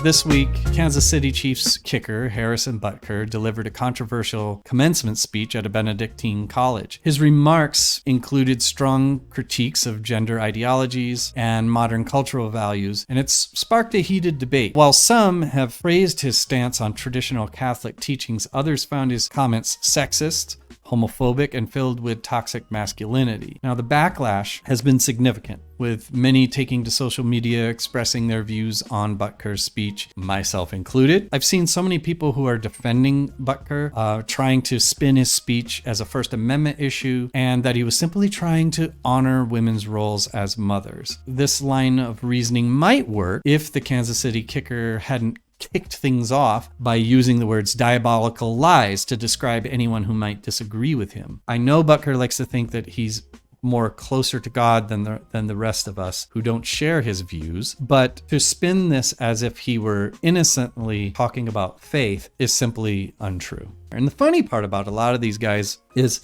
This week, Kansas City Chiefs kicker Harrison Butker delivered a controversial commencement speech at a Benedictine College. His remarks included strong critiques of gender ideologies and modern cultural values, and it's sparked a heated debate. While some have praised his stance on traditional Catholic teachings, others found his comments sexist, homophobic, and filled with toxic masculinity. Now, the backlash has been significant, with many taking to social media expressing their views on Butker's speech, myself included. I've seen so many people who are defending Butker, trying to spin his speech as a First Amendment issue, and that he was simply trying to honor women's roles as mothers. This line of reasoning might work if the Kansas City kicker hadn't kicked things off by using the words diabolical lies to describe anyone who might disagree with him. I know Butker likes to think that he's more closer to God than the rest of us who don't share his views, but to spin this as if he were innocently talking about faith is simply untrue. And the funny part about a lot of these guys is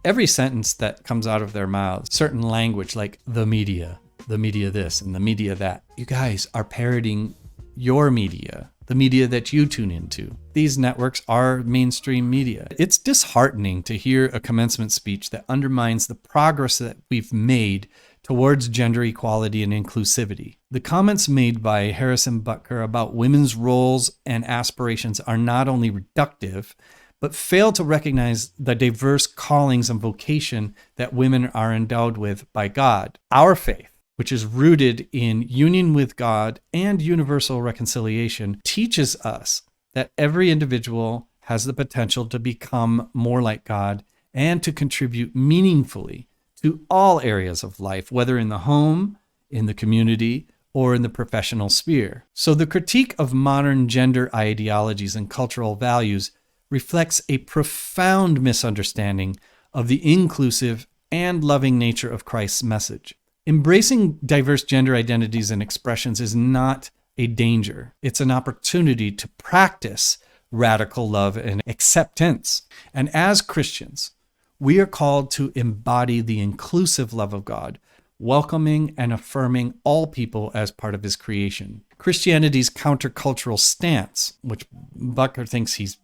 every sentence that comes out of their mouths, certain language like the media this and the media that, you guys are parroting your media, the media that you tune into. These networks are mainstream media. It's disheartening to hear a commencement speech that undermines the progress that we've made towards gender equality and inclusivity. The comments made by Harrison Butker about women's roles and aspirations are not only reductive, but fail to recognize the diverse callings and vocation that women are endowed with by God. Our faith, which is rooted in union with God and universal reconciliation, teaches us that every individual has the potential to become more like God and to contribute meaningfully to all areas of life, whether in the home, in the community, or in the professional sphere. So the critique of modern gender ideologies and cultural values reflects a profound misunderstanding of the inclusive and loving nature of Christ's message. Embracing diverse gender identities and expressions is not a danger. It's an opportunity to practice radical love and acceptance. And as Christians, we are called to embody the inclusive love of God, welcoming and affirming all people as part of his creation. Christianity's countercultural stance, which Butker thinks he's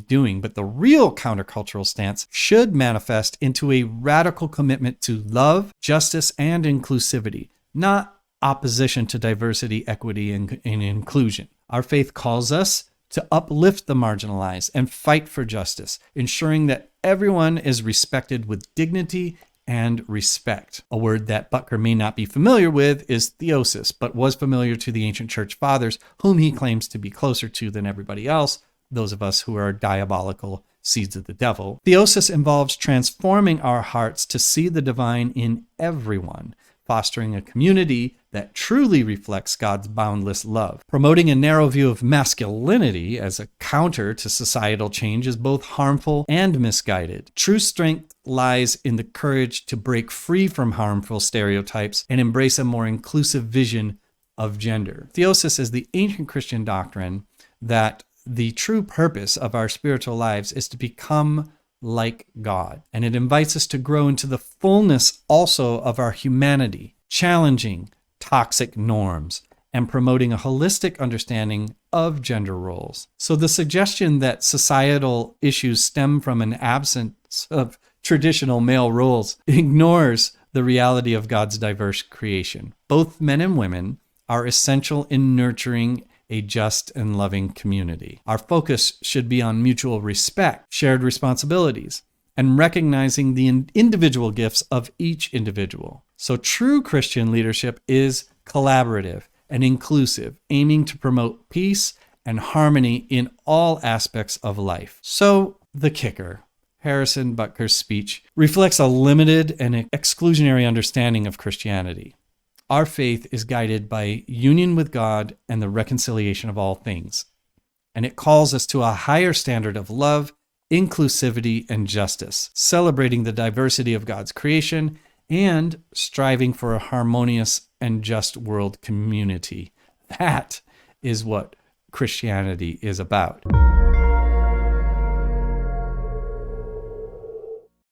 doing, but the real countercultural stance should manifest into a radical commitment to love, justice, and inclusivity, not opposition to diversity, equity, and inclusion. Our faith calls us to uplift the marginalized and fight for justice, ensuring that everyone is respected with dignity and respect. A word that Butker may not be familiar with is theosis, but was familiar to the ancient church fathers, whom he claims to be closer to than everybody else, those of us who are diabolical seeds of the devil. Theosis involves transforming our hearts to see the divine in everyone, fostering a community that truly reflects God's boundless love. Promoting a narrow view of masculinity as a counter to societal change is both harmful and misguided. True strength lies in the courage to break free from harmful stereotypes and embrace a more inclusive vision of gender. Theosis is the ancient Christian doctrine that the true purpose of our spiritual lives is to become like God. And it invites us to grow into the fullness also of our humanity, challenging toxic norms and promoting a holistic understanding of gender roles. So the suggestion that societal issues stem from an absence of traditional male roles ignores the reality of God's diverse creation. Both men and women are essential in nurturing a just and loving community. Our focus should be on mutual respect, shared responsibilities, and recognizing the individual gifts of each individual. So true Christian leadership is collaborative and inclusive, aiming to promote peace and harmony in all aspects of life. So the kicker, Harrison Butker's speech, reflects a limited and exclusionary understanding of Christianity. Our faith is guided by union with God and the reconciliation of all things. And it calls us to a higher standard of love, inclusivity, and justice, celebrating the diversity of God's creation and striving for a harmonious and just world community. That is what Christianity is about.